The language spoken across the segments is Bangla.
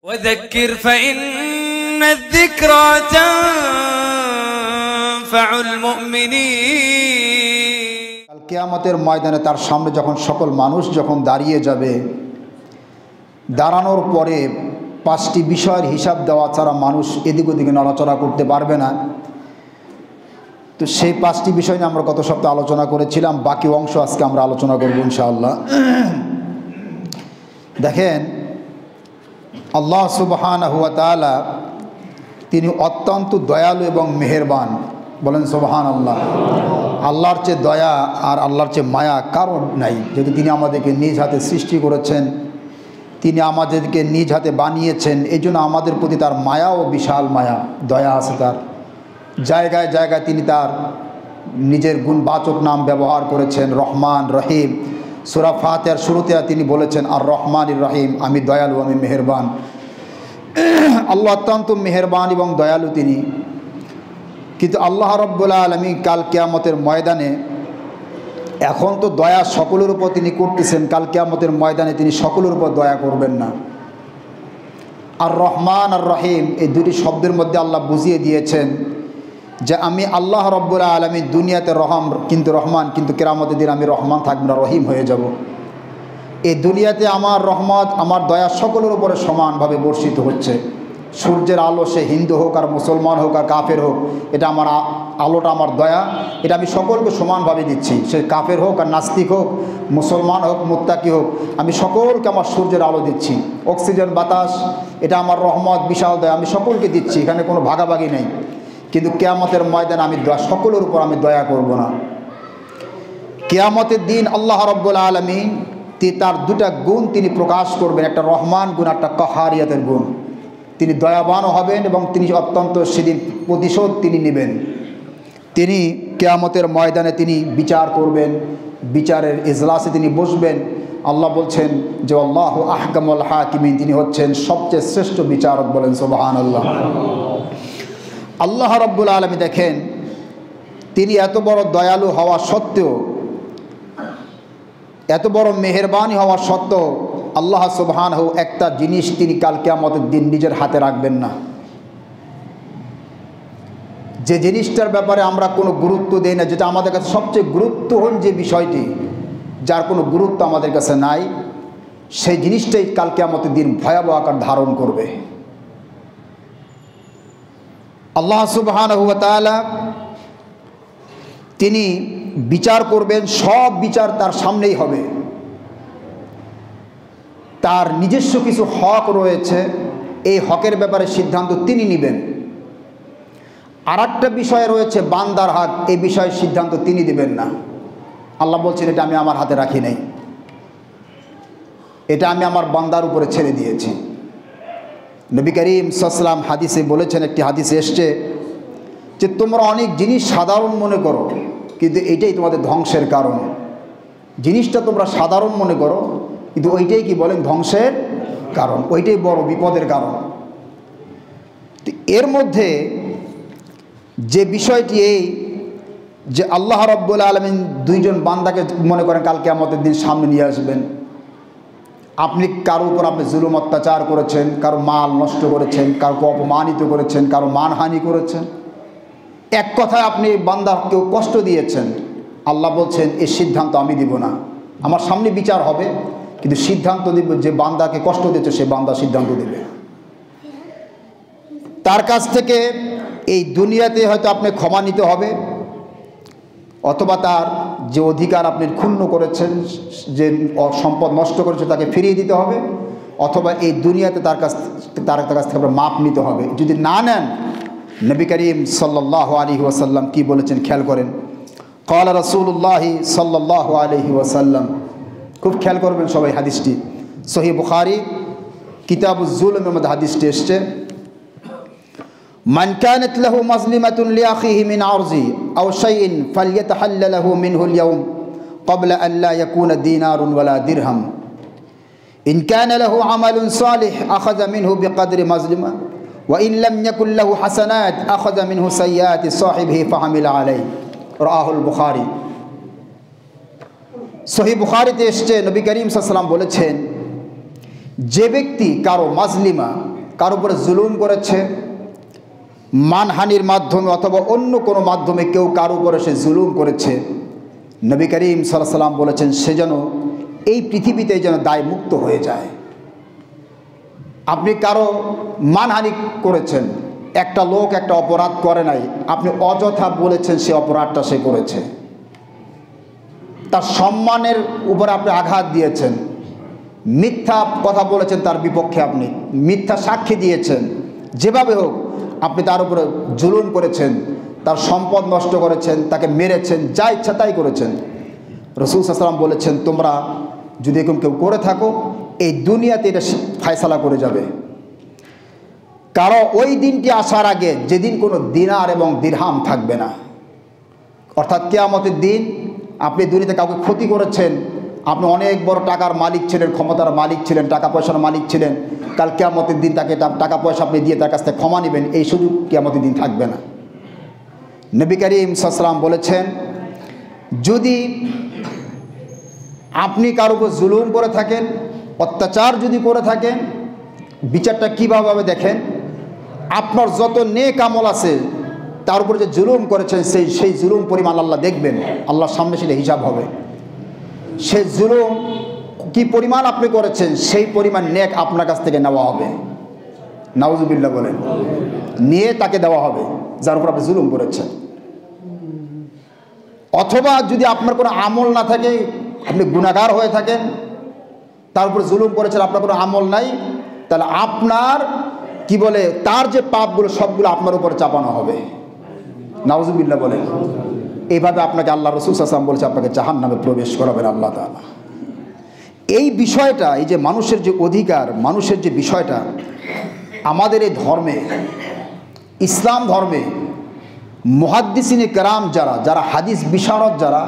وذكر فإن الذكرى تنفع المؤمنين কাল কিয়ামতের ময়দানে তার সামনে যখন সকল মানুষ যখন দাঁড়িয়ে যাবে, দাঁড়ানোর পরে পাঁচটি বিষয়ের হিসাব দেওয়া ছাড়া মানুষ এদিক ওদিকে নড়াচড়া করতে পারবে না। তো সেই পাঁচটি বিষয় নিয়ে আমরা গত সপ্তাহে আলোচনা করেছিলাম, বাকি অংশ আজকে আমরা আলোচনা করব ইনশাআল্লাহ। দেখেন, আল্লাহ সুবহানাহু ওয়া তাআলা তিনি অত্যন্ত দয়ালু এবং মেহেরবান। বলেন সুবহানাল্লাহ। আল্লাহর চেয়ে দয়া আর আল্লাহর চেয়ে মায়া কারণ নাই। যেহেতু তিনি আমাদেরকে নিজ হাতে সৃষ্টি করেছেন, তিনি আমাদেরকে নিজ হাতে বানিয়েছেন, এই জন্য আমাদের প্রতি তার মায়া ও বিশাল মায়া দয়া আছে। তার জায়গায় জায়গায় তিনি তার নিজের গুণবাচক নাম ব্যবহার করেছেন, রহমান রহিম। সূরা ফাতিহার শুরুতে তিনি বলেছেন আর রহমানির রহিম, আমি দয়ালু, আমি মেহেরবান। আল্লাহ অত্যন্ত মেহেরবান এবং দয়ালু তিনি। কিন্তু আল্লাহ রাব্বুল আলামিন কাল কিয়ামতের ময়দানে, এখন তো দয়া সকলের উপর তিনি করতেছেন, কাল কিয়ামতের ময়দানে তিনি সকলের উপর দয়া করবেন না। আর রহমান আর রহিম এই দুটি শব্দের মধ্যে আল্লাহ বুঝিয়ে দিয়েছেন যে আমি আল্লাহ রাব্বুল আলামিন দুনিয়াতে রহমান, কিন্তু কিয়ামতের দিন আমি রহমান থাকব না, রহিম হয়ে যাব। এই দুনিয়াতে আমার রহমত, আমার দয়া সকলের উপরে সমানভাবে বর্ষিত হচ্ছে। সূর্যের আলো, সে হিন্দু হোক আর মুসলমান হোক আর কাফের হোক, এটা আমার আলোটা, আমার দয়া, এটা আমি সকলকে সমানভাবে দিচ্ছি। সে কাফের হোক আর নাস্তিক হোক, মুসলমান হোক মুত্তাকি হোক, আমি সকলকে আমার সূর্যের আলো দিচ্ছি। অক্সিজেন বাতাস, এটা আমার রহমত, বিশাল দয়া, আমি সকলকে দিচ্ছি, এখানে কোনো ভাগাভাগি নেই। কিন্তু কিয়ামতের ময়দানে আমি সকলের উপর আমি দয়া করব না। কিয়ামতের দিন আল্লাহ রাব্বুল আলামিন তার দুটা গুণ তিনি প্রকাশ করবেন, একটা রহমান গুণ, একটা কাহারিয়াতের গুণ। তিনি দয়াবানও হবেন এবং তিনি অত্যন্ত সেদিন প্রতিশোধ তিনি নেবেন। তিনি কিয়ামতের ময়দানে তিনি বিচার করবেন, বিচারের ইজলাসে তিনি বসবেন। আল্লাহ বলছেন যে আল্লাহু আহকামুল হাকিমিন, তিনি হচ্ছেন সবচেয়ে শ্রেষ্ঠ বিচারক। বলেন সুবহানাল্লাহ। আল্লাহ রাব্বুল আলামিন দেখেন, তিনি এত বড় দয়ালু হওয়া সত্ত্বেও, এত বড় মেহেরবানি হওয়া সত্ত্বেও আল্লাহ সুবহানাহু একটা জিনিস তিনি কাল কিয়ামতের দিন নিজের হাতে রাখবেন না। যে জিনিসটার ব্যাপারে আমরা কোনো গুরুত্ব দেই না, যেটা আমাদের কাছে সবচেয়ে গুরুত্বহীন যে বিষয়টি, যার কোনো গুরুত্ব আমাদের কাছে নাই, সেই জিনিসটাই কাল কিয়ামতের দিন ভয়াবহ আকার ধারণ করবে। আল্লাহ সুবহানাহু ওয়া তাআলা তিনি বিচার করবেন, সব বিচার তার সামনেই হবে। তার নিজস্ব কিছু হক রয়েছে, এই হকের ব্যাপারে সিদ্ধান্ত তিনি নেবেন। আর একটা বিষয় রয়েছে বান্দার হক, এই বিষয়ে সিদ্ধান্ত তিনি দেবেন না। আল্লাহ বলছেন এটা আমি আমার হাতে রাখি নাই, এটা আমি আমার বান্দার উপরে ছেড়ে দিয়েছি। নবী করিম সাল্লাল্লাহু আলাইহি ওয়াসাল্লাম হাদিসে বলেছেন, একটি হাদিসে এসছে যে তোমরা অনেক জিনিস সাধারণ মনে করো, কিন্তু এইটাই তোমাদের ধ্বংসের কারণ। জিনিসটা তোমরা সাধারণ মনে করো, কিন্তু ওইটাই কি বলেন ধ্বংসের কারণ, ওইটাই বড় বিপদের কারণ। তো এর মধ্যে যে বিষয়টি এই যে আল্লাহ রাব্বুল আলামিন দুইজন বান্দাকে মনে করেন কাল কিয়ামতের দিন সামনে নিয়ে আসবেন। আপনি কারো উপর আপনি জুলুম অত্যাচার করেছেন, কারো মাল নষ্ট করেছেন, কাউকে অপমানিত করেছেন, কারো মানহানি করেছেন, এক কথায় আপনি বান্দাকেও কষ্ট দিয়েছেন। আল্লাহ বলছেন এই সিদ্ধান্ত আমি দিব না, আমার সামনে বিচার হবে, কিন্তু সিদ্ধান্ত দিব যে বান্দাকে কষ্ট দিয়েছে সে বান্দা সিদ্ধান্ত দেবে। তার কাছ থেকে এই দুনিয়াতে হয়তো আপনি ক্ষমা নিতে হবে, অথবা তার যে অধিকার আপনি ক্ষুণ্ণ করেছেন, যে সম্পদ নষ্ট করেছে তাকে ফিরিয়ে দিতে হবে, অথবা এই দুনিয়াতে তার কাছ থেকে মাপ নিতে হবে। যদি না নেন, নবী করিম সাল্লাল্লাহু আলাইহি ওয়াসাল্লাম কি বলেছেন খেয়াল করেন। ক্বালা রাসূলুল্লাহি সাল্লাল্লাহু আলাইহি ওয়াসাল্লাম, খুব খেয়াল করবেন সবাই হাদিসটি, সহিহ বুখারী কিতাবুজ জুলমের মধ্যে হাদিসটি এসছে। মান কানাত লাহু মাজলিমাতুন লিআখিহি মিন আরজি আও শাইইন ফালইয়াতাহাল্লালহু মিনহুল ইয়াওম ক্বাবলা আন লা ইয়াকুনা দিনারুন ওয়ালা দিরহাম। ইন কানা লাহু আমালুন সালিহ আখাযা মিনহু বিকদরি মাজলিমা ওয়া ইন লাম ইয়াকুল লাহু হাসানাত আখাযা মিনহু সাইয়্যাতি সাহিবিহি ফাহামিলা আলাইহি। রাওয়াহুল বুখারী। সহিহ বুখারীতে এসেছে, নবী করিম সাল্লাল্লাহু আলাইহি ওয়াসাল্লাম বলেছেন, যে ব্যক্তি কারো মাজলিমা কার উপরে জুলুম করেছে, মানহানির মাধ্যমে অথবা অন্য কোনো মাধ্যমে কেউ কার উপরে সে জুলুম করেছে, নবী করিম সাল্লাল্লাহু আলাইহি ওয়াসাল্লাম বলেছেন সে যেন এই পৃথিবীতে যেন দায়মুক্ত হয়ে যায়। আপনি কারো মানহানি করেছেন, একটা লোক একটা অপরাধ করে নাই, আপনি অযথা বলেছেন সে অপরাধটা সে করেছে, তার সম্মানের উপরে আপনি আঘাত দিয়েছেন, মিথ্যা কথা বলেছেন তার বিপক্ষে, আপনি মিথ্যা সাক্ষী দিয়েছেন, যেভাবে হোক আপনি তার উপরে জুলুম করেছেন, তার সম্পদ নষ্ট করেছেন, তাকে মেরেছেন, যা ইচ্ছা তাই করেছেন। রাসূল সাল্লাল্লাহু আলাইহি ওয়াসাল্লাম বলেছেন তোমরা যদি এরকম কেউ করে থাকো এই দুনিয়াতে এটা ফায়সালা করে যাবে। কারণ ওই দিনটি আসার আগে যেদিন কোনো দিনার এবং দিরহাম থাকবে না, অর্থাৎ কিয়ামতের দিন আপনি দুনিয়াতে কাউকে ক্ষতি করেছেন, আপনি অনেক বড় টাকার মালিক ছিলেন, ক্ষমতার মালিক ছিলেন, টাকা পয়সার মালিক ছিলেন, কাল কিয়ামতের দিন তাকে টাকা পয়সা আপনি দিয়ে তার কাছ থেকে ক্ষমা নেবেন, এই সুযোগ কিয়ামতের দিন থাকবে না। নবী করিম সাল্লাল্লাহু আলাইহি ওয়াসাল্লাম বলেছেন যদি আপনি কার উপর জুলুম করে থাকেন, অত্যাচার যদি করে থাকেন, বিচারটা কীভাবে দেখেন, আপনার যত নেক আমল আছে তার উপর যে জুলুম করেছেন সেই জুলুম পরিমাণ আল্লাহ দেখবেন, আল্লাহর সামনে সেটা হিসাব হবে। সেই জুলুম কি পরিমাণ আপনি করেছেন সেই পরিমাণ নেক আপনার কাছ থেকে নেওয়া হবে, নাউজুবিল্লাহ বলেন, নিয়ে তাকে দেওয়া হবে যার উপর আপনি জুলুম করেছেন। অথবা যদি আপনার কোনো আমল না থাকে, আপনি গুনাহগার হয়ে থাকেন, তার উপর জুলুম করেছেন, আপনার কোনো আমল নাই, তাহলে আপনার কি বলে তার যে পাপগুলো সবগুলো আপনার উপরে চাপানো হবে, নাউজুবিল্লাহ বলেন। এইভাবে আপনাকে আল্লাহ রাসূল সাল্লাল্লাহু আলাইহি ওয়াসাল্লাম বলেছে আপনাকে জাহান্নামে প্রবেশ করাবেন আল্লাহ তাআলা। এই বিষয়টা, এই যে মানুষের যে অধিকার, মানুষের যে বিষয়টা, আমাদের এই ধর্মে, ইসলাম ধর্মে মুহাদ্দিসিনে কেরাম যারা হাদিস বিশারদ যারা,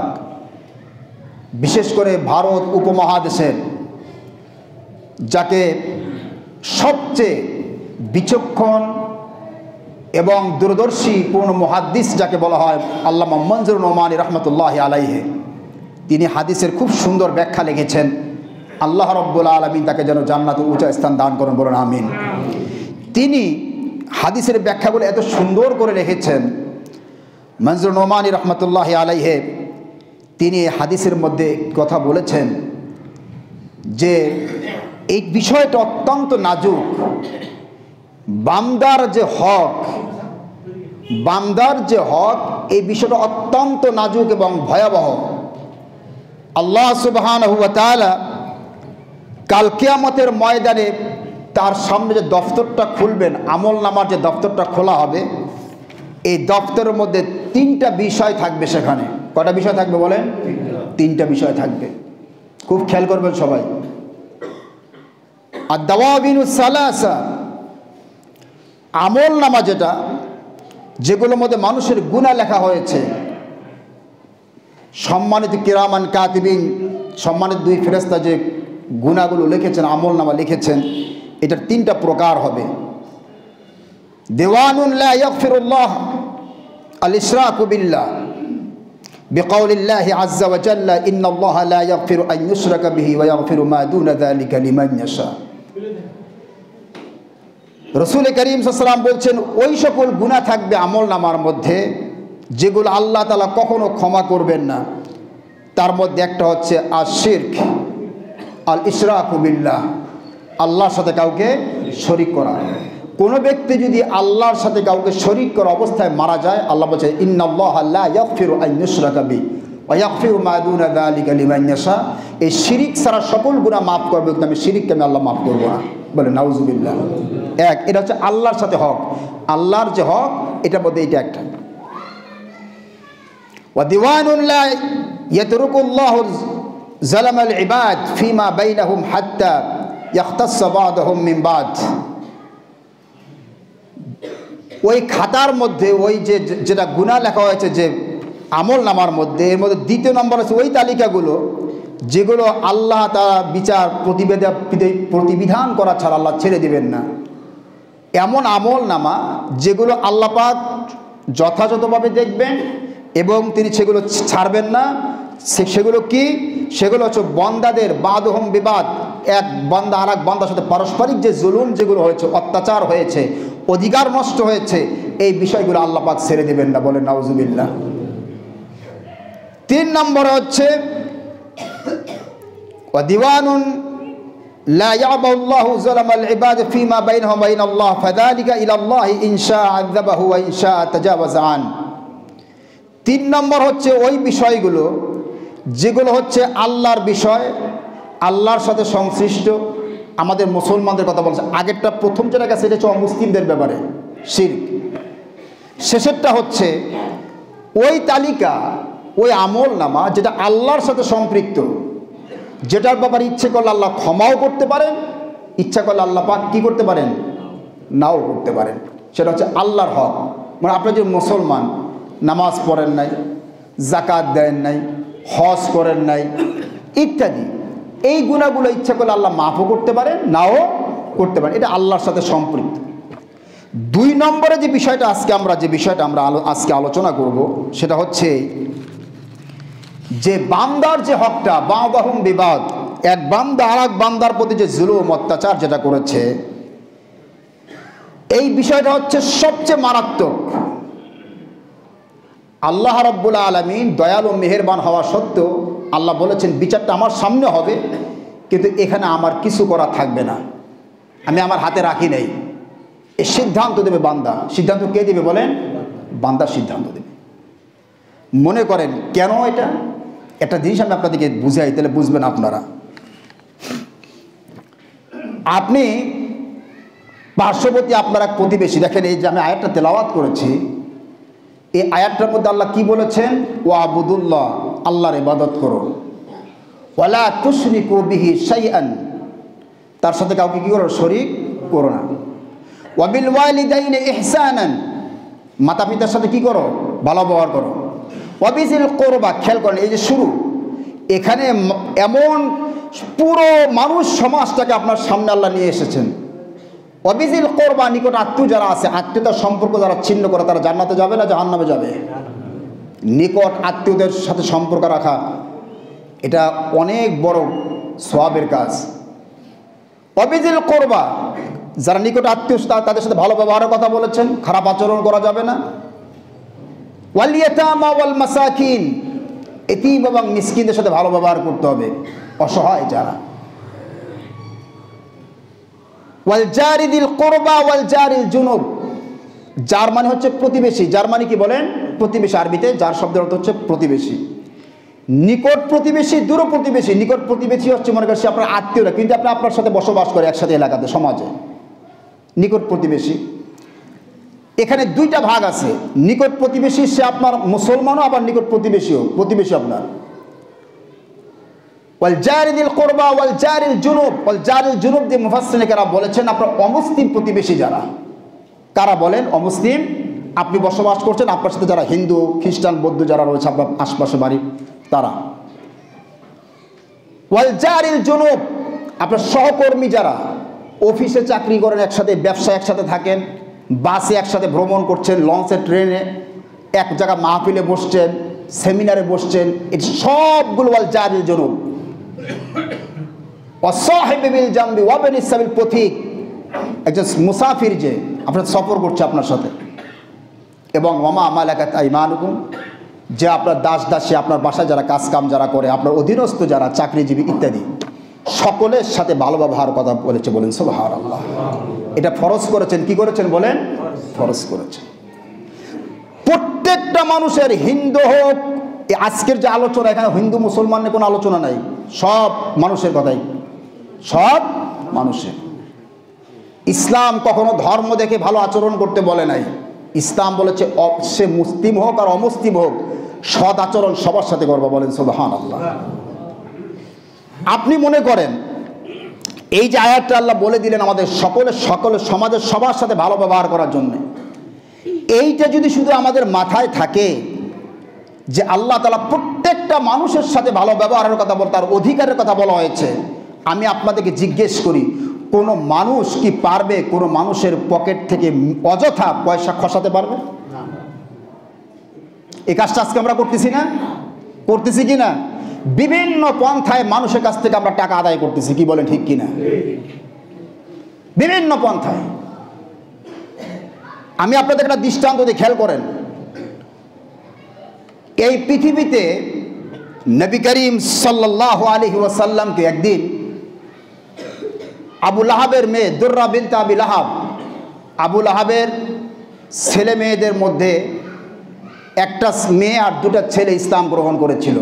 বিশেষ করে ভারত উপমহাদেশের যাকে সবচেয়ে বিচক্ষণ এবং দূরদর্শী পূর্ণ মুহাদ্দিস যাকে বলা হয় আল্লামা মনজুর নোমানী রহমতুল্লাহি আলাইহি, তিনি হাদিসের খুব সুন্দর ব্যাখ্যা লিখেছেন। আল্লাহ রাব্বুল আলামিন তাকে যেন জান্নাতে উঁচা স্থান দান করেন, বলেন আমিন। তিনি হাদিসের ব্যাখ্যাগুলো এত সুন্দর করে লিখেছেন, মনজুর নোমানী রহমতুল্লাহি আলাইহি তিনি হাদিসের মধ্যে কথা বলেছেন যে এই বিষয়টা অত্যন্ত নাজুক, বান্দার যে হক এই বিষয়টা অত্যন্ত নাজুক এবং ভয়াবহ। আল্লাহ সুবহানাহু ওয়া তাআলা কাল কিয়ামতের ময়দানে তার সামনে যে দফতরটা খুলবেন, আমল নামার যে দফতরটা খোলা হবে, এই দফতরের মধ্যে তিনটা বিষয় থাকবে। সেখানে কয়টা বিষয় থাকবে বলেন? তিনটা বিষয় থাকবে, খুব খেয়াল করবেন সবাই। আর দাওয়াবিনু সালাসা, আমল নামা যেগুলোর মধ্যে মানুষের গুনাহ লেখা হয়েছে, সম্মানিত কিরামান কাতিবিন, সম্মানিত দুই ফেরেশতা যে গুনাহগুলো লিখেছেন, আমল নামা লিখেছেন, এটার তিনটা প্রকার হবে। দেওয়ানুন লা ইয়াগফিরুল্লাহ আল ইশরাকু বিল্লাহ বিকাউলিল্লাহি আযজা ওয়া জাল্লা ইন্নাল্লাহা লা ইয়াগফিরু আন ইউশরাকা বিহি ওয়া ইয়াগফিরু মা দুনা যালিকা লিমান ইয়াশা। রাসূল করিম সাল্লাল্লাহু আলাইহি ওয়াসাল্লাম বলছেন ওই সকল গুনাহ থাকবে আমল নামার মধ্যে যেগুলো আল্লাহ তাআলা কখনো ক্ষমা করবেন না। তার মধ্যে একটা হচ্ছে আশ-শিরক, আল ইশরাকু বিল্লাহ, আল্লাহর সাথে কাউকে শরীক করা। কোনো ব্যক্তি যদি আল্লাহর সাথে কাউকে শরীক করা অবস্থায় মারা যায়, আল্লাহ বলছে ইন্নাল্লাহা লা ইয়াগফিরু আন ইউশরাকা বিহি ওয়া ইয়াগফিরু মা দুনা যালিকা লিমান ইয়াশা। এই শিরিক ছাড়া সকল গুনাহ মাফ করবে, কিন্তু আমি শিরিককে আমি আল্লাহ মাফ করব না, বলে নাউজুবিল্লাহ। এক, এটা হচ্ছে আল্লাহর সাথে হক, আল্লাহর যে হক এটার মধ্যে এটা একটা। ওয়া দিওয়ানুন লা ইয়াতরুকুল্লাহু যালামাল ইবাদ ফিমা বাইনাহুম হাত্তা ইয়াখতাসসা বা'দুহুম মিন বা'দ। ওই খাতার মধ্যে ওই যেটা গুনাহ লেখা হয়েছে যে আমল নামার মধ্যে, এর মধ্যে দ্বিতীয় নম্বর আছে ওই তালিকাগুলো যেগুলো আল্লাহ তাআলা বিচার প্রতিবিধান করা ছাড়া আল্লাহ ছেড়ে দিবেন না। এমন আমল নামা যেগুলো আল্লাহ পাক যথাযথভাবে দেখবেন এবং তিনি সেগুলো ছাড়বেন না। সেগুলো কি? সেগুলো হচ্ছে বন্দাদের বাদহম বিবাদ, এক বান্দা আর এক বান্দার সাথে পারস্পরিক যে জুলুম যেগুলো হয়েছে, অত্যাচার হয়েছে, অধিকার নষ্ট হয়েছে, এই বিষয়গুলো আল্লাহ পাক ছেড়ে দেবেন না, বলেন নাউজুবিল্লাহ। 3 নম্বরে হচ্ছে ওয়া দিওয়ানুন লা ইয়াবাল্লাহু যালামাল ইবাদ ফিমা বাইনহুম ওয়া বাইনাল্লাহ ফাযালিকা ইলাল্লাহি ইন শাআ আযাবাহু ওয়া ইন শাআ তাজাওয়াজা আন। 3 নম্বর হচ্ছে ওই বিষয়গুলো যেগুলো হচ্ছে আল্লাহর বিষয়, আল্লাহর সাথে সংশ্লিষ্ট, আমাদের মুসলমানদের কথা বলছে। আগেরটা প্রথম যেটা গেছে এটা হচ্ছে অমুসলিমদের ব্যাপারে শিরক, শেষেরটা হচ্ছে ওই তালিকা, ওই আমল নামা যেটা আল্লাহর সাথে সম্পৃক্ত, যেটার ব্যাপারে ইচ্ছে করলে আল্লাহ ক্ষমাও করতে পারেন, ইচ্ছা করলে আল্লাহ পাক কী করতে পারেন, নাও করতে পারেন। সেটা হচ্ছে আল্লাহর হক। মানে আপনি যে মুসলমান, নামাজ পড়েন নাই, জাকাত দেন নাই, হজ করেন নাই ইত্যাদি, এই গুণাগুলো ইচ্ছা করলে আল্লাহ মাফও করতে পারেন, নাও করতে পারেন। এটা আল্লাহর সাথে সম্পৃক্ত। 2 নম্বরে যে বিষয়টা আমরা আজকে আলোচনা করব সেটা হচ্ছে যে বান্দার যে হকটা, বাদাহুম বিবাদ, এক বান্দা আর এক বান্দার প্রতি যে জুলুম অত্যাচার যেটা করেছে, এই বিষয়টা হচ্ছে সবচেয়ে মারাত্মক। আল্লাহ রাব্বুল আলামিন দয়ালু মেহেরবান হওয়া সত্ত্বেও আল্লাহ বলেছেন বিচারটা আমার সামনে হবে, কিন্তু এখানে আমার কিছু করা থাকবে না, আমি আমার হাতে রাখি নেই। এই সিদ্ধান্ত দেবে বান্দা। সিদ্ধান্ত কে দেবে বলেন? বান্দা সিদ্ধান্ত দেবে। মনে করেন কেন এটা? একটা জিনিস আমি আপনাদেরকে বুঝাই, তাহলে বুঝবেন আপনারা। আপনি পার্শ্ববর্তী আপনার এক প্রতিবেশী, দেখেন এই যে আমি আয়াতটা তেলাওয়াত করেছি, এই আয়াতটার মধ্যে আল্লাহ কি বলেছেন? ওয়াবুদুল্লাহ, আল্লাহর ইবাদত করো, ওয়ালা তুশরিকু বিহি শাইআন, তার সাথে কাউকে কি করো? শরীক করো না। ওয়াবিল ওয়ালিদাইনি ইহসানান, মাতা পিতার সাথে কি করো? ভালো ব্যবহার করো। ওয়াবিজিল কুরবা, খেয়াল করেন এই যে শুরু, এখানে এমন পুরো মানুষ সমাজটাকে আপনার সামনে আল্লাহ নিয়ে এসেছেন। ওয়াবিজিল কুরবা, নিকট আত্মীয় যারা আছে, আত্মীয়তার সম্পর্ক যারা ছিন্ন করে তারা জান্নাতে যাবে না জাহান্নামে যাবে? নিকট আত্মীয়দের সাথে সম্পর্ক রাখা এটা অনেক বড় সওয়াবের কাজ। ওয়াবিজিল কুরবা, যারা নিকট আত্মীয় তাদের সাথে ভালো ব্যবহারের কথা বলেছেন, খারাপ আচরণ করা যাবে না। ওয়াল ইয়াতামা ওয়াল মাসাকিন, এতিম এবং মিসকিনদের সাথে ভালো ব্যবহার করতে হবে, অসহায় যারা। ওয়াল জারিদিল কুরবা ওয়াল জারিল জুনুব, যার মানে হচ্ছে প্রতিবেশী। যার মানে কি বলেন? প্রতিবেশী। আরবিতে যার শব্দের অর্থ হচ্ছে প্রতিবেশী। নিকট প্রতিবেশী, দূর প্রতিবেশী। নিকট প্রতিবেশী হচ্ছে মনে করছি আপনার আত্মীয়রা, কিন্তু আপনি আপনার সাথে বসবাস করে একসাথে এলাকাতে, সমাজে, নিকট প্রতিবেশী। এখানে 2টা ভাগ আছে। নিকট প্রতিবেশী সে আপনার মুসলমানও, আবার নিকট প্রতিবেশীও, প্রতিবেশী আপনার। ওয়াল জারিদিল কুরবা ওয়াল জারিল জুনুব, ওয়াল জারিল জুনুব দিয়ে মুফাসসিরিনে কেরাম বলেছেন আপনার অমুসলিম প্রতিবেশী যারা। কারা বলেন? অমুসলিম। আপনি বসবাস করছেন, আপনার সাথে যারা হিন্দু, খ্রিস্টান, বৌদ্ধ যারা রয়েছে আপনার আশপাশে বাড়ি, তারা। ওয়াল জারিল জুনুব, আপনার সহকর্মী যারা, অফিসে চাকরি করেন একসাথে, ব্যবসায় একসাথে থাকেন, বাসে একসাথে ভ্রমণ করছেন, লঞ্চে, ট্রেনে, এক জায়গায় মাহফিলে বসছেন, সেমিনারে বসছেন, এই সবগুলো ওয়াল জারিল জুনুব। ওয়াসাহিবি বিল জামবি ওয়াবনি সাবিল, পথিক, একজন মুসাফির যে আপনার সফর করছে আপনার সাথে, এবং ওয়ামা মালাকাত আইমানুকুম, যে আপনার দাস দাসী, আপনার বাসায় যারা কাজ কাম যারা করে, আপনার অধীনস্থ যারা চাকরিজীবী ইত্যাদি, সকলের সাথে ভালো ব্যবহার কথা বলেছে, বলেন সুবহানাল্লাহ। এটা ফরজ করেছেন। কি করেছেন বলেন? ফরজ করেছেন। প্রত্যেকটা মানুষের, হিন্দু হোক, আজকের যে আলোচনা এখানে হিন্দু মুসলমানের কোনো আলোচনা নাই, সব মানুষের কথাই, সব মানুষের। ইসলাম কখনো ধর্ম দেখে ভালো আচরণ করতে বলে নাই। ইসলাম বলেছে সে মুসলিম হোক আর অমুসলিম হোক, সৎ আচরণ সবার সাথে করবো, বলেন সুবহানাল্লাহ। আপনি মনে করেন এই যে আয়াতটা আল্লাহ বলে দিলেন আমাদের সকলের সমাজের সবার সাথে ভালো ব্যবহার করার জন্য, এইটা যদি শুধু আমাদের মাথায় থাকে যে আল্লাহ তাআলা প্রত্যেকটা মানুষের সাথে ভালো ব্যবহারের কথা বল, তার অধিকারের কথা বলা হয়েছে, আমি আপনাদেরকে জিজ্ঞেস করি, কোনো মানুষ কি পারবে কোনো মানুষের পকেট থেকে অযথা পয়সা খসাতে পারবে? এই কাজটা আজকে আমরা করতেছি না? করতেছি কি না? বিভিন্ন পন্থায় মানুষের কাছ থেকে আমরা টাকা আদায় করতেছি, কি বলেন ঠিক কিনা? বিভিন্ন পন্থায়। আমি আপনাদের একটা দৃষ্টান্ত দিয়ে খেয়াল করেন, এই পৃথিবীতে নবী করিম সাল্লাল্লাহু আলাইহি ওয়াসাল্লামকে একদিন আবু লাহাবের মেয়ে দুররা বিনতে আবি লাহাব, আবু লাহাবের ছেলে মেয়েদের মধ্যে একটা মেয়ে আর দুটা ছেলে ইসলাম গ্রহণ করেছিল।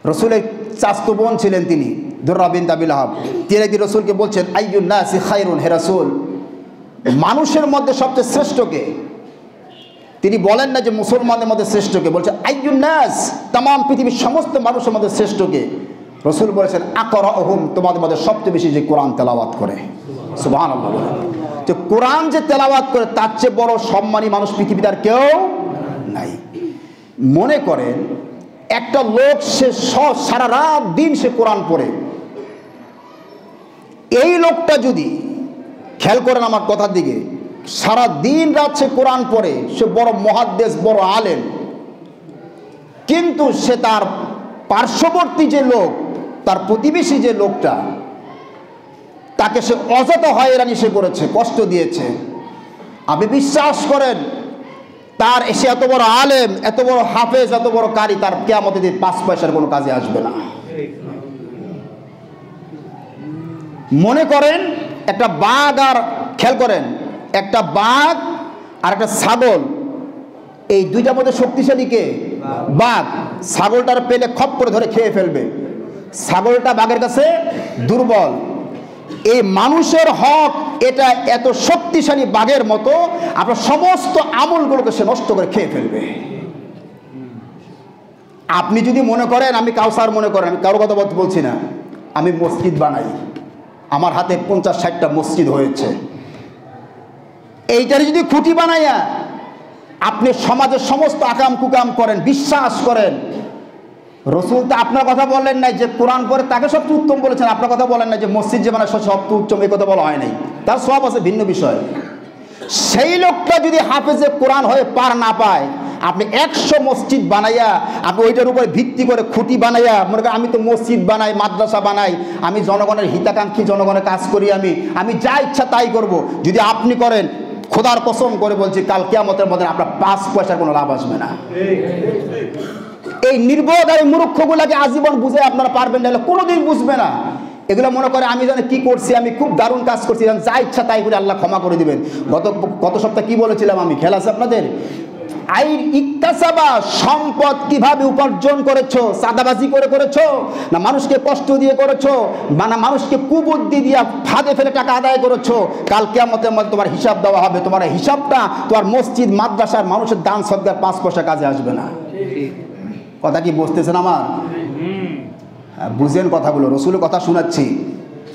রসুলের চাচাতো বোন ছিলেন তিনি, দুররা বিনতে আবি লাহাব। তিনি একদিন রসুলকে বলছেন, আইয়ুন নাসি খায়রুন, হে রাসূল, মানুষের মধ্যে সবচেয়ে শ্রেষ্ঠ কে? তিনি বলেন না যে মুসলমানদের মধ্যে শ্রেষ্ঠ কে, বলছেন আইয়ুন নাস, তাম পৃথিবীর সমস্ত মানুষের মধ্যে শ্রেষ্ঠ কে? রসুল বলেছেন আকরাউহুম, তোমাদের মধ্যে সবচেয়ে বেশি যে কোরআন তেলাওয়াত করে। সুবহানাল্লাহ। যে কোরআন যে তেলাওয়াত করে তার চেয়ে বড় সম্মানী মানুষ পৃথিবীতে আর কেউ নাই। মনে করেন একটা লোক সে সারা রাত দিন সে কোরআন পড়ে, এই লোকটা যদি খেয়াল করেন আমার কথার দিকে, সারা দিন রাত সে কোরআন পড়ে, সে বড় মুহাদ্দিস, বড় আলেম, কিন্তু সে তার পার্শ্ববর্তী যে লোক, তার প্রতিবেশী যে লোকটা, তাকে সে অযথা হয়রানি সে করেছে, কষ্ট দিয়েছে। আপনি বিশ্বাস করেন তার এসে এত বড় আলেম, এত বড় হাফেজ, এত বড় কারি, তার কিয়ামতের দিন 5 পয়সার কোনো কাজে আসবে না। মনে করেন একটা বাঘ, আর খেয়াল করেন একটা বাঘ আর একটা ছাগল, এই দুইটার মধ্যে শক্তিশালী কে? বাঘ। ছাগলটার পেলে খপ করে ধরে খেয়ে ফেলবে, ছাগলটা বাঘের কাছে দুর্বল। এই মানুষের হক এটা এত শক্তিশালী বাঘের মতো, আপনার সমস্ত আমলগুলোকে সে নষ্ট করে খেয়ে ফেলবে। আপনি যদি মনে করেন, আমি কাউসার মনে করেন, আমি কারো কথা বলছি না, আমি মসজিদ বানাই, আমার হাতে 50-60টা মসজিদ হয়েছে, এইটারে যদি খুঁটি বানাইয়া আপনি সমাজের সমস্ত আকাম কুকাম করেন, বিশ্বাস করেন, রসুল তো আপনার কথা বললেন নাই যে কোরআন পড়ে তাকে সবচেয়ে উত্তম বলেছেন, আপনার কথা বলেন না যে মসজিদ যে বানায় সবচেয়ে উত্তম, এই কথা বলা হয় নাই। তার সব আছে, ভিন্ন বিষয়। সেই লোকটা যদি হাফেজে কোরআন হয়ে পার না পায়, আপনি 100 মসজিদ বানাইয়া আপনি ওইটার উপরে ভিত্তি করে খুঁটি বানাইয়া মনে করেন আমি তো মসজিদ বানাই, মাদ্রাসা বানাই, আমি জনগণের হিতাকাঙ্ক্ষী, জনগণের কাজ করি, আমি যা ইচ্ছা তাই করব, যদি আপনি করেন, খোদার কসম করে বলছি কাল কিয়ামতের মধ্যে আপনার 5 পয়সার কোনো লাভ আসবে না। এই নির্বোধ আর মূর্খগুলাকে আজীবন বুঝে আপনারা পারবেন না, কোনোদিন বুঝবে না। এগুলো মনে করে আমি জানি কি করছি, আমি খুব দারুণ কাজ করছি, যা ইচ্ছা তাই করে আল্লাহ ক্ষমা করে দিবেন। গত সপ্তাহে কি বলেছিলাম আমি, খেয়াল আছে আপনাদের? আইন ইক্তাসাবা, সম্পদ কিভাবে উপার্জন করেছো? সাদাবাজি করে করেছো, না মানুষকে কষ্ট দিয়ে করেছো, না মানুষকে কুবুদ্ধি দিয়ে ফাঁদে ফেলে টাকা আদায় করেছো? কাল কিয়ামতের মধ্যে তোমার হিসাব দেওয়া হবে। তোমার হিসাবটা তোমার মসজিদ, মাদ্রাসার মানুষের দান সদকার 5 পয়সা কাজে আসবে না। কথা কি বুঝতেছেন আমার? বুঝেন কথাগুলো, রসুলের কথা শোনাচ্ছি,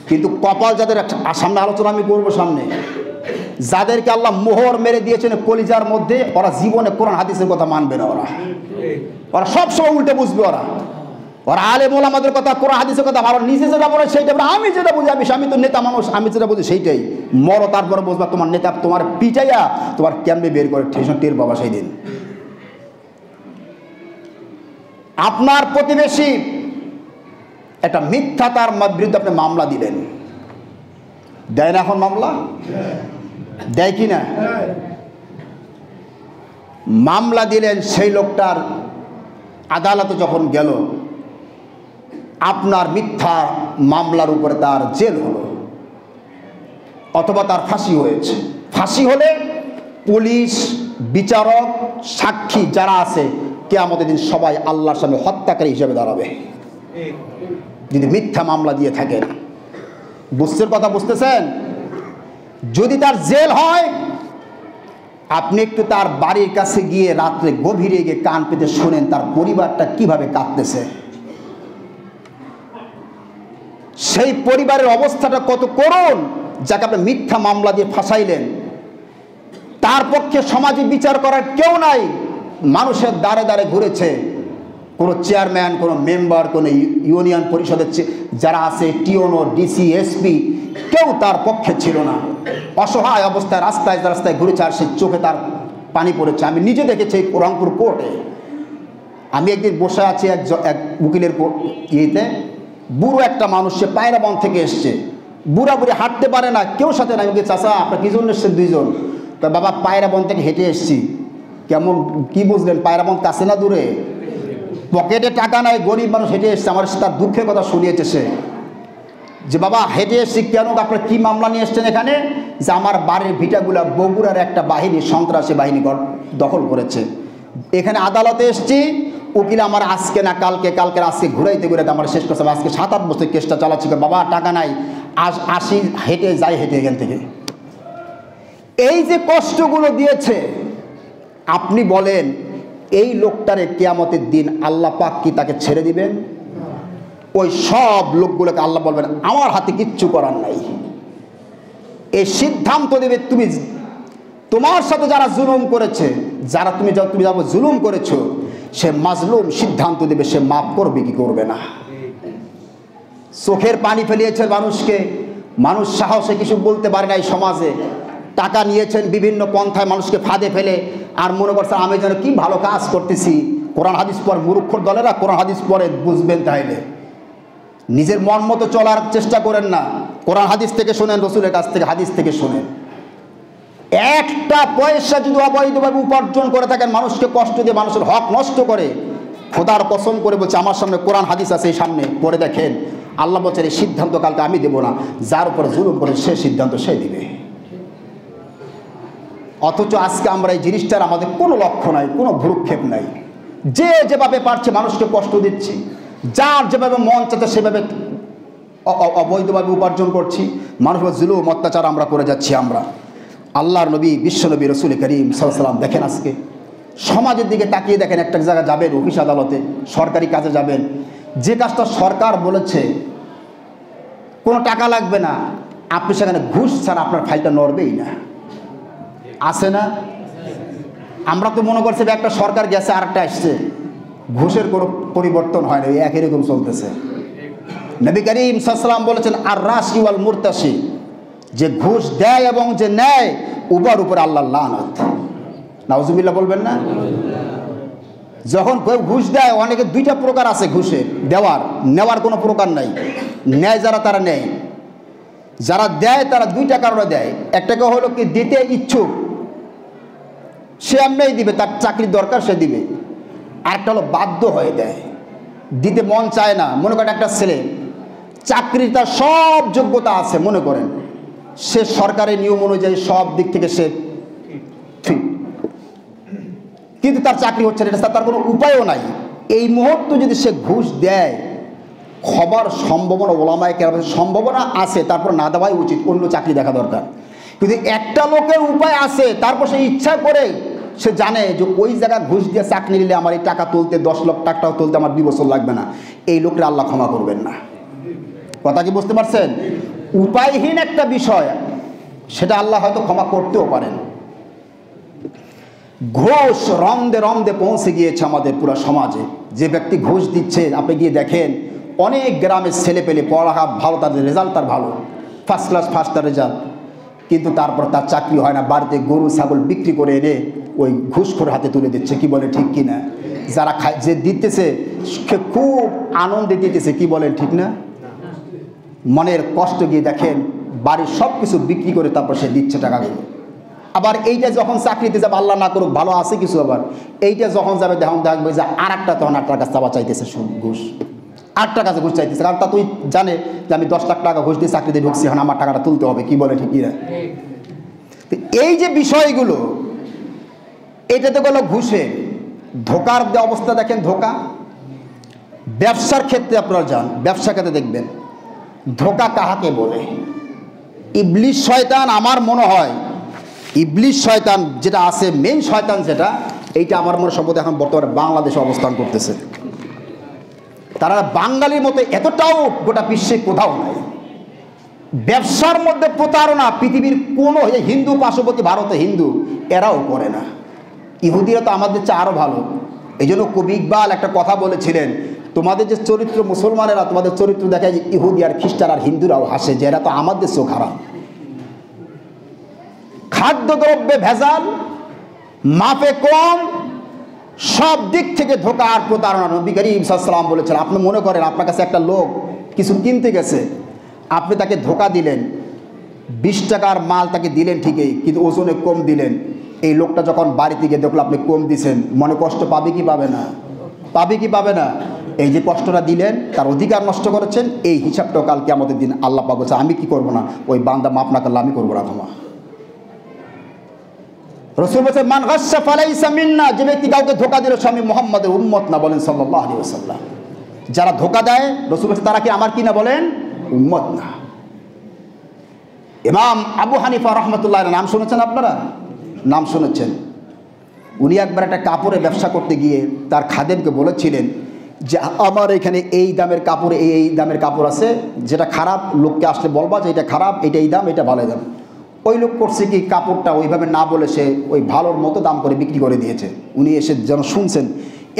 কিন্তু কপাল যাদের, সামনে আলোচনা আমি করবো সামনে, যাদেরকে আল্লাহ মোহর মেরে দিয়েছেন কলিজার মধ্যে, ওরা জীবনে কোরআন হাদিসের কথা মানবে না। ওরা সবসময় উল্টে বুঝবে। ওরা আলেম ওলামাদের কথা, কোরআন হাদিসের কথা ভালো, নিজে যেটা বলে সেইটা, আমি যেটা বুঝি, আমি তো নেতা মানুষ, আমি যেটা বুঝি সেইটাই মরো, তারপরে বুঝবা তোমার নেতা তোমার পিটাইয়া তোমার ক্যাম্পে বের করে টের বাবা সেই দিন। আপনার প্রতিবেশী একটা মিথ্যা, তার বিরুদ্ধে আপনি মামলা দিলেন, দেয় না এখন মামলা? দেয় কি না? মামলা দিলেন, সেই লোকটার আদালতে যখন গেল, আপনার মিথ্যা মামলার উপরে তার জেল হলো, অথবা তার ফাঁসি হয়েছে। ফাঁসি হলে পুলিশ, বিচারক, সাক্ষী যারা আছে, কিয়ামতের দিন সবাই আল্লাহর সামনে হত্যাকারী হিসেবে দাঁড়াবে, যদি মিথ্যা মামলা দিয়ে থাকেন। বুঝছেন কথা? বুঝতেছেন? যদি তার জেল হয়, আপনি একটু তার বাড়ির কাছে গিয়ে রাত্রে গভীরে গিয়ে কান পেতে শোনেন তার পরিবারটা কিভাবে কাঁদতেছে, সেই পরিবারের অবস্থাটা কত করুণ, যাকে আপনি মিথ্যা মামলা দিয়ে ফাঁসাইলেন। তার পক্ষে সমাজে বিচার করার কেউ নাই, মানুষের দ্বারে দ্বারে ঘুরেছে, কোনো চেয়ারম্যান, কোনো মেম্বার, কোনো ইউনিয়ন পরিষদের যারা আছে, টিওনো, ডিসি, এসপি, কেউ তার পক্ষে ছিল না। অসহায় অবস্থায় রাস্তায় রাস্তায় ঘুরেছে, আর সে চোখে তার পানি পড়েছে। আমি নিজে দেখেছি রংপুর কোর্টে আমি একদিন বসে আছি এক উকিলের ইয়েতে, বুড়ো একটা মানুষ, সে পায়রাবন থেকে এসছে, বুড়া বুড়ি হাঁটতে পারে না, কেউ সাথে নাই। ওকে চাচা আপনার কী জন্য এসছেন? 2 জন। তো বাবা পায়রাবন থেকে হেঁটে এসছি। কেমন কি বুঝলেন? পায়রাবন কাছে না দূরে? পকেটে টাকা নাই, গরিব মানুষ হেঁটে এসছে। আমার তার দুঃখের কথা শুনিয়েছে সে, যে বাবা হেঁটে এসছি কেন, আপনার কি মামলা নিয়ে এসছেন এখানে? যে আমার বাড়ির ভিটাগুলা বগুড়ার একটা বাহিনী, সন্ত্রাসী বাহিনী দখল করেছে, এখানে আদালতে এসছি। উকিল আমার আজকে না কালকে ঘুরাইতে আমার শেষ করছে। আজকে 7-8 বছর কেসটা চালাচ্ছি। বাবা টাকা নাই, আসি হেঁটে এখান থেকে। এই যে কষ্টগুলো দিয়েছে, আপনি বলেন এই লোকটারে কিয়ামতের দিন আল্লাহ পাক কি তাকে ছেড়ে দিবেন? ওই সব লোকগুলোকে আল্লাহ বলবেন আমার হাতে কিচ্ছু করার নাই। এই সিদ্ধান্ত দেবে তুমি, তোমার সাথে যারা জুলুম করেছে, তুমি জুলুম করেছো, সে মাজলুম সিদ্ধান্ত দেবে সে মাফ করবে কি করবে না। চোখের পানি ফেলিয়েছে মানুষকে, মানুষ সাহসে কিছু বলতে পারে না। এই সমাজে টাকা নিয়েছেন বিভিন্ন পন্থায় মানুষকে ফাঁদে ফেলে, আর মনে করছে আমি যেন কি ভালো কাজ করতেছি। কোরআন হাদিস পড়ে, মূর্খর দলেরা কোরআন হাদিস পড়ে বুঝবেন। তাইলে নিজের মন মতো চলার চেষ্টা করেন না, কোরআন হাদিস থেকে শোনেন, রসুলের কাছ থেকে হাদিস থেকে শোনেন। একটা পয়সা যদি অবৈধভাবে উপার্জন করে থাকেন, মানুষকে কষ্ট দিয়ে মানুষের হক নষ্ট করে, খোদার কসম করে বলছে, আমার সামনে কোরআন হাদিস আছে, এই সামনে পড়ে দেখেন, আল্লাহ বলছেন এই সিদ্ধান্ত কালকে আমি দেবো না, যার উপরে জুলুম করে সে সিদ্ধান্ত সে দিবে। অথচ আজকে আমরা এই জিনিসটার আমাদের কোনো লক্ষ্য নাই, কোনো ভ্রুক্ষেপ নাই। যে যেভাবে পারছে মানুষকে কষ্ট দিচ্ছি, যার যেভাবে মন চাচ্ছে সেভাবে অবৈধভাবে উপার্জন করছি, মানুষের জুলুম অত্যাচার আমরা করে যাচ্ছি। আমরা আল্লাহর নবী, বিশ্বনবী রসুল করিম সাল্লাল্লাহু আলাইহি ওয়াসাল্লাম, দেখেন আজকে সমাজের দিকে তাকিয়ে দেখেন। একটা জায়গায় যাবেন, অফিস আদালতে, সরকারি কাজে যাবেন, যে কাজটা সরকার বলেছে কোনো টাকা লাগবে না, আপনি সেখানে ঘুষ ছাড়া আপনার ফাইলটা নড়বেই না। আছে না? আমরা তো মনে করছি একটা সরকার গেছে আর একটা আসছে, ঘুষের কোনো পরিবর্তন হয় না, একই রকম চলতেছে। নবী করিম সাল্লাল্লাহু আলাইহি ওয়াসাল্লাম বলেছেন আর রাশি ওয়াল মুরতাশি, যে ঘুষ দেয় এবং যে নেয় উভয়ের উপরে আল্লাহর লানত। নাউজুবিল্লাহ বলবেন না? যখন কেউ ঘুষ দেয়, অনেকে 2টা প্রকার আছে ঘুষের দেওয়ার, নেওয়ার কোনো প্রকার নাই। নেয় যারা, তারা নেয়। যারা দেয় তারা 2টা কারণে দেয়। একটাকে হলো কি দিতে ইচ্ছুক, সে এমনিই দিবে, তার চাকরির দরকার সে দিবে। আরেকটা হলো বাধ্য হয়ে দেয়, দিতে মন চায় না। মনে করেন একটা ছেলে চাকরির তার সব যোগ্যতা আছে, মনে করেন সে সরকারের নিয়ম অনুযায়ী সব দিক থেকে সে ঠিক, কিন্তু তার চাকরি হচ্ছে না, এটা তার কোনো উপায়ও নাই। এই মুহূর্তে যদি সে ঘুষ দেয়, খবর সম্ভাবনা ওলামায়ে কেরামের সম্ভাবনা আছে, তারপর না দেওয়াই উচিত, অন্য চাকরি দেখা দরকার। কিন্তু একটা লোকের উপায় আছে, তারপর সে ইচ্ছা করে, সে জানে যে ওই জায়গায় ঘুষ দিয়ে চাকরি নিলে আমার এই টাকা তুলতে 10 লাখ টাকা তুলতে আমার 2 বছর লাগবে না, এই লোকরা আল্লাহ ক্ষমা করবেন না। কথা কি বুঝতে পারছেন? উপায়হীন একটা বিষয়, সেটা আল্লাহ হয়তো ক্ষমা করতেও পারেন। ঘুষ রন্দে রন্দে পৌঁছে গিয়েছে আমাদের পুরো সমাজে। যে ব্যক্তি ঘুষ দিচ্ছে, আপনি গিয়ে দেখেন অনেক গ্রামের ছেলে পেলে পড়ালেখা ভালো, তাদের রেজাল্ট তার ভালো, ফার্স্ট ক্লাস তার রেজাল্ট, কিন্তু তারপর তার চাকরি হয় না। বাড়িতে গরু ছাগল বিক্রি করে এনে ওই ঘুষখোর হাতে তুলে দিচ্ছে। কি বলে ঠিক কিনা? যারা খায়, যে দিতেছে সে খুব আনন্দে দিতেছে। কি বলেন ঠিক না? মনের কষ্ট গিয়ে দেখেন বাড়ির সব কিছু বিক্রি করে তারপর সে দিচ্ছে টাকাগুলো। আবার এইটা যখন চাকরিতে যাবে, আল্লাহ না করুক ভালো আছে কিছু, আবার এইটা যখন যাবে তখন দেখবে যে আর একটা, তখন 8 টাকা কাছে চাওয়া চাইতেছে ঘুষ, 8 টাকা কাছে ঘুষ চাইতেছে। কারণ তা তুই জানে যে আমি 10 লাখ টাকা ঘুষ দিয়ে চাকরিতে ঢুকছি, এখন আমার টাকাটা তুলতে হবে। কি বলে ঠিক কিনা? এই যে বিষয়গুলো, এটাতে গেল ঘুষে ধোকার অবস্থা। দেখেন ধোকা, ব্যবসার ক্ষেত্রে আপনারা যান, ব্যবসা ক্ষেত্রে দেখবেন ধোকা কাহাকে বলে। ইবলিশ শয়তান, আমার মনে হয় ইবলিশ শয়তান যেটা আছে, মেইন শয়তান যেটা, এইটা আমার মনে সম্ভবত এখন বর্তমানে বাংলাদেশে অবস্থান করতেছে। তারা বাঙালির মতো এতটাও গোটা বিশ্বে কোথাও নাই। ব্যবসার মধ্যে প্রতারণা পৃথিবীর কোনো, হিন্দু পার্শ্ববর্তী ভারতে হিন্দু, এরাও করে না। ইহুদিরা তো আমাদের চেয়ে আরও ভালো। এই জন্য কবি ইকবাল একটা কথা বলেছিলেন, তোমাদের যে চরিত্র, মুসলমানেরা তোমাদের চরিত্র দেখায়, যে ইহুদি আর খ্রিস্টান আর হিন্দুরাও হাসে যে এরা তো আমাদের চোখ খারাপ। খাদ্যদ্রব্যে ভেজাল, মাপে কম, সব দিক থেকে ধোঁকা আর প্রতারণা। নবী করিম সাল্লাল্লাহু আলাইহি ওয়াসাল্লাম বলেছেন, আপনি মনে করেন আপনার কাছে একটা লোক কিছু কিনতে গেছে, আপনি তাকে ধোঁকা দিলেন, 20 টাকার মাল তাকে দিলেন ঠিকই, কিন্তু ওজনে কম দিলেন। এই লোকটা যখন বাড়িতে গিয়ে দেখলো আপনি কম দিছেন, মনে কষ্ট পাবে কি পাবে না? পাবে কি পাবে না? এই যে কষ্টটা দিলেন, তার অধিকার নষ্ট করেছেন, এই হিসাবটাও কাল কিয়ামতের দিন আল্লাহ পাক বলছে আমি কি করব না, ওই বান্দা মাফ না করলে আমি করবো না ক্ষমা। রাসূল বলছে মান গাশশা ফালাইসা মিন্না, যে ব্যক্তি কাউকে ধোঁকা দিল সে আমি মুহাম্মাদের উম্মত না, বলেন সাল্লাল্লাহু আলাইহি ওয়াসাল্লাম। যারা ধোঁকা দেয় রাসূল বলছে তারা কি আমার কি না, বলেন উম্মত না। ইমাম আবু হানিফা রাহমাতুল্লাহ আলাইহি, নাম শুনেছেন আপনারা? নাম শুনেছেন। উনি একবার একটা কাপড়ের ব্যবসা করতে গিয়ে তার খাদেমকে বলেছিলেন যে আমার এখানে এই দামের কাপড়, এই দামের কাপড় আছে, যেটা খারাপ লোককে আসলে বলবা যে এটা খারাপ, এটা এই দাম, এটা ভালো দাম। ওই লোক করছে কি, কাপড়টা ওইভাবে না বলে সে ওই ভালোর মতো দাম করে বিক্রি করে দিয়েছে। উনি এসে যেন শুনছেন,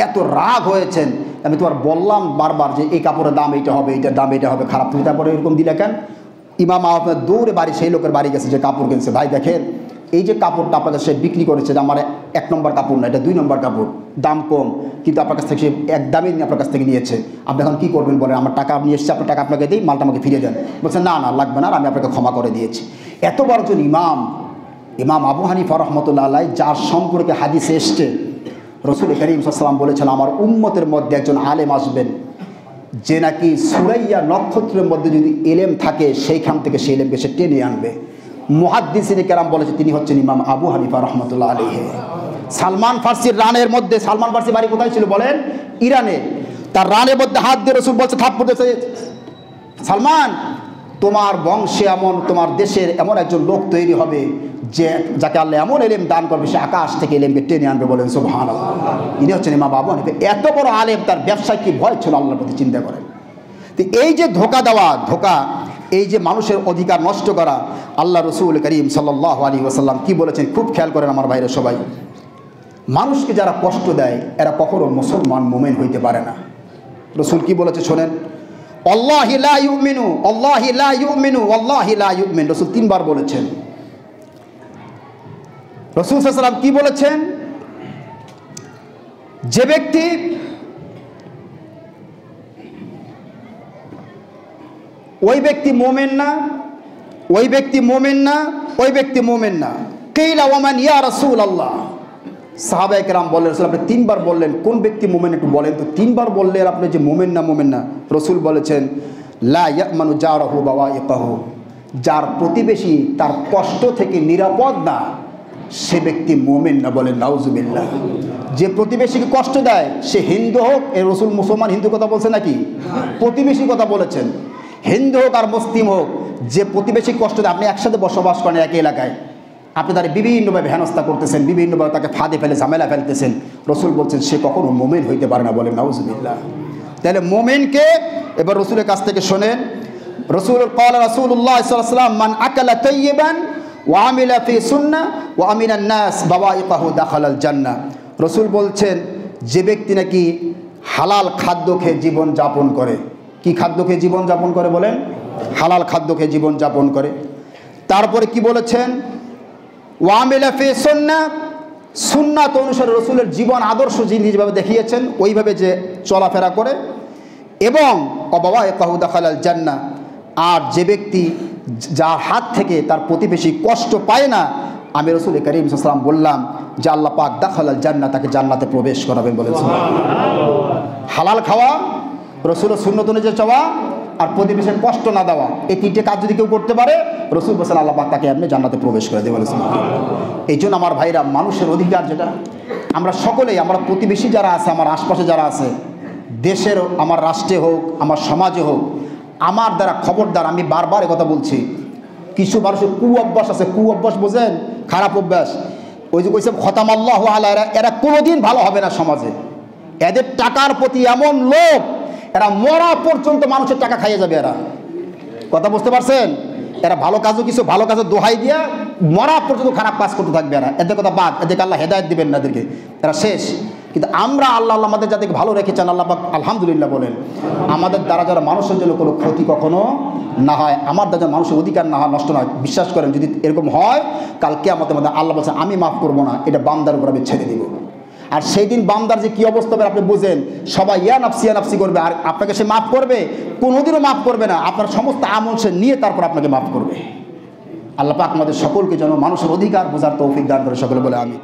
এত রাগ হয়েছেন, আমি তোমার বললাম বারবার যে এই কাপড়ের দাম এইটা হবে, এইটার দাম এইটা হবে, খারাপ, তুমি তারপরে এরকম দিলে কেন? ইমাম আপনার দৌড়ে বাড়ি সেই লোকের বাড়ি গেছে যে কাপড় কিনছে, ভাই দেখেন এই যে কাপড়টা আপনার কাছে সে বিক্রি করেছে, যে আমার 1 নম্বর কাপড় না, এটা 2 নম্বর কাপড়, দাম কম, কিন্তু আপনার কাছ থেকে সে এক দামে আপনার কাছ থেকে নিয়েছে, আপনি এখন কী করবেন বলেন? আমার টাকা নিয়ে এসেছে, আপনার টাকা আপনাকে দিই, মালটা আমাকে ফিরিয়ে দেন। বলছে না না লাগবে না, আমি আপনাকে ক্ষমা করে দিয়েছি। এত বড় একজন ইমাম, ইমাম আবু হানিফা রাহমাতুল্লাহ আলাইহি, যার সম্পর্কে হাদিসে এসছে রাসূল করিম সাল্লাল্লাহু আলাইহি ওয়াসাল্লাম বলেছেন আমার উম্মতের মধ্যে একজন আলেম আসবেন, যে নাকি সুরাইয়া নক্ষত্রের মধ্যে যদি এলেম থাকে সেইখান থেকে সেই এলেমকে সে টেনে আনবে। মুহাদ্দিসিনে কেরাম বলেছে তিনি হচ্ছেন ইমাম আবু হানিফা রাহমাতুল্লাহ আলাইহি। সালমান ফার্সির রানের মধ্যে, সালমান ফার্সি বাড়ি কোথায় ছিল বলেন? ইরানে। তার রানের মধ্যে হাত দিয়ে রাসূল বলছে, থাপ্পড় দিয়েছে, সালমান তোমার বংশে এমন, তোমার দেশের এমন একজন লোক তৈরি হবে যে যাকে আল্লাহ এমন এলেম দান করবে, সে আকাশ থেকে এলেমকে টেনে আনবে, বলেন সুবহানাল্লাহ। ইনি হচ্ছেন ইমাম আবু হানিফা। এত বড় আলেম, তার ব্যবসায় কি ভয় ছিল আল্লাহর প্রতি, চিন্তা করেন। তো এই যে ধোঁকা দেওয়া, ধোঁকা, এই যে মানুষের অধিকার নষ্ট করা, আল্লাহ রাসূল করিম সাল্লাল্লাহু আলাইহি ওয়াসাল্লাম কি বলেছেন খুব খেয়াল করেন আমার ভাইরা সবাই। মানুষকে যারা কষ্ট দেয় এরা কখনো মুসলমান মুমিন হইতে পারে না। রাসূল কি বলেছে শোনেন, আল্লাহি লা ইউমিনু, আল্লাহি লা ইউমিনু, আল্লাহি লা ইউমিন, রাসূল 3 বার বলেছেন। রাসূল সাল্লাল্লাহু আলাইহি ওয়াসাল্লাম কি বলেছেন? যে ব্যক্তি ওই ব্যক্তি মোমেন না, ওই ব্যক্তি মোমেন না, ওই ব্যক্তি মোমেন না। কিলা ওয়া মান ইয়া রাসূলুল্লাহ, সাহাবায়ে কেরাম বললেন রাসূল আপনি 3 বার বললেন, কোন ব্যক্তি মোমেন একটু বলেন তো। 3 বার বললেন আপনি যে মোমেন না, মোমেন না। রাসূল বলেছেন লা ইয়ামানু জারাহু বাওয়াইকাহু, যার প্রতিবেশী তার কষ্ট থেকে নিরাপদ না সে ব্যক্তি মোমেন না, বলেন নাউজুবিল্লাহ। যে প্রতিবেশীকে কষ্ট দেয় সে হিন্দু হোক, এই রাসূল মুসলমান হিন্দু কথা বলছে নাকি? প্রতিবেশী কথা বলেছেন। হিন্দু হোক আর মুসলিম হোক, যে প্রতিবেশী কষ্ট দেয়, আপনি একসাথে বসবাস করেন একই এলাকায়, আপনি তার বিভিন্নভাবে হেনস্থা করতেছেন, বিভিন্নভাবে তাকে ফাঁদে ফেলে ঝামেলা ফেলতেছেন, রাসূল বলছেন সে কখনো মোমেন হইতে পারে না, বলেন নাউজুবিল্লাহ। তাহলে মোমেনকে এবার রাসূলের কাছ থেকে শোনেন। ক্বালা রাসূলুল্লাহ সাল্লাল্লাহু আলাইহি ওয়াসাল্লাম মান আকালা তাইয়িবান ওয়া আমিলা ফি সুন্নাহ ওয়া আমিনান নাস বাওয়াইকাহু দাখালাল জান্নাহ। রাসূল বলছেন যে ব্যক্তি নাকি হালাল খাদ্য খেয়ে জীবন যাপন করে, কি খাদ্য খেয়ে জীবন যাপন করে বলেন? হালাল খাদ্য খেয়ে জীবন যাপন করে। তারপরে কি বলেছেন? ওয়া আমিলা ফি সুন্নাহ, সুন্নাত অনুসারে রাসূলের জীবন আদর্শ যিনি যেভাবে দেখিয়েছেন ওইভাবে যে চলাফেরা করে, এবং বাওয়াইকাহু দাখালাল জান্নাহ, আর যে ব্যক্তি যার হাত থেকে তার প্রতিবেশী কষ্ট পায় না, আমি রাসূল করিম সাল্লাল্লাহু আলাইহি ওয়াসাল্লাম বললাম যে আল্লাহ পাক দাখালাল জান্নাহ, তাকে জান্নাতে প্রবেশ করাবেন, বলেন সুবহানাল্লাহ। হালাল খাওয়া, রাসূলের সুন্নত অনুযায়ী চাওয়া, আর প্রতিবেশীর কষ্ট না দেওয়া, এই 3টে কাজ যদি কেউ করতে পারে রাসূল বলেন আল্লাহ পাক তাকে আপনি জান্নাতে প্রবেশ করে দেবেন, বলেন সুবহানাল্লাহ। এই জন্য আমার ভাইরা, মানুষের অধিকার যেটা আমরা সকলেই, আমরা প্রতিবেশী যারা আছে, আমার আশপাশে যারা আছে, দেশের, আমার রাষ্ট্রে হোক, আমার সমাজে হোক, আমার দ্বারা খবরদার, আমি বারবার কথা বলছি, কিছু মানুষের কু অভ্যাস আছে, কু অভ্যাস বোঝেন, খারাপ অভ্যাস, ওই যে কইছে খতামাল্লাহু আলা, এরা কোনোদিন ভালো হবে না সমাজে। এদের টাকার প্রতি এমন লোভ, এরা মরা পর্যন্ত মানুষের টাকা খাইয়ে যাবে। এরা কথা বুঝতে পারছেন? এরা ভালো কাজও, কিছু ভালো কাজের দোহাই দিয়া মরা পর্যন্ত খারাপ কাজ করতে থাকবে। এদের কথা বাদ, এদেরকে আল্লাহ হেদায়েত দিবেন না, এদেরকে, এরা শেষ। কিন্তু আমরা আল্লাহ আমাদের যাদেরকে ভালো রেখেছেন, আল্লাহ পাক আলহামদুলিল্লাহ বলেন, আমাদের দ্বারা যারা মানুষের জন্য কোনো ক্ষতি কখনো না হয়, আমার দ্বারা মানুষের অধিকার না হয়, নষ্ট নয়। বিশ্বাস করেন যদি এরকম হয়, কাল কিয়ামতের মধ্যে আল্লাহ বলছে আমি মাফ করবো না, এটা বান্দার উপর আমি ছেড়ে দিব। আর সেই দিন বান্দার যে কী অবস্থা হবে আপনি বুঝেন, সবাই ইয়া নাফসি করবে, আর আপনাকে সে মাফ করবে? কোনোদিনও মাফ করবে না। আপনার সমস্ত আমল সে নিয়ে তারপর আপনাকে মাফ করবে। আল্লাহ পাক আমাদের সকলকে যেন মানুষের অধিকার বোঝার তৌফিক দান করে, সকলে বলে আমিন।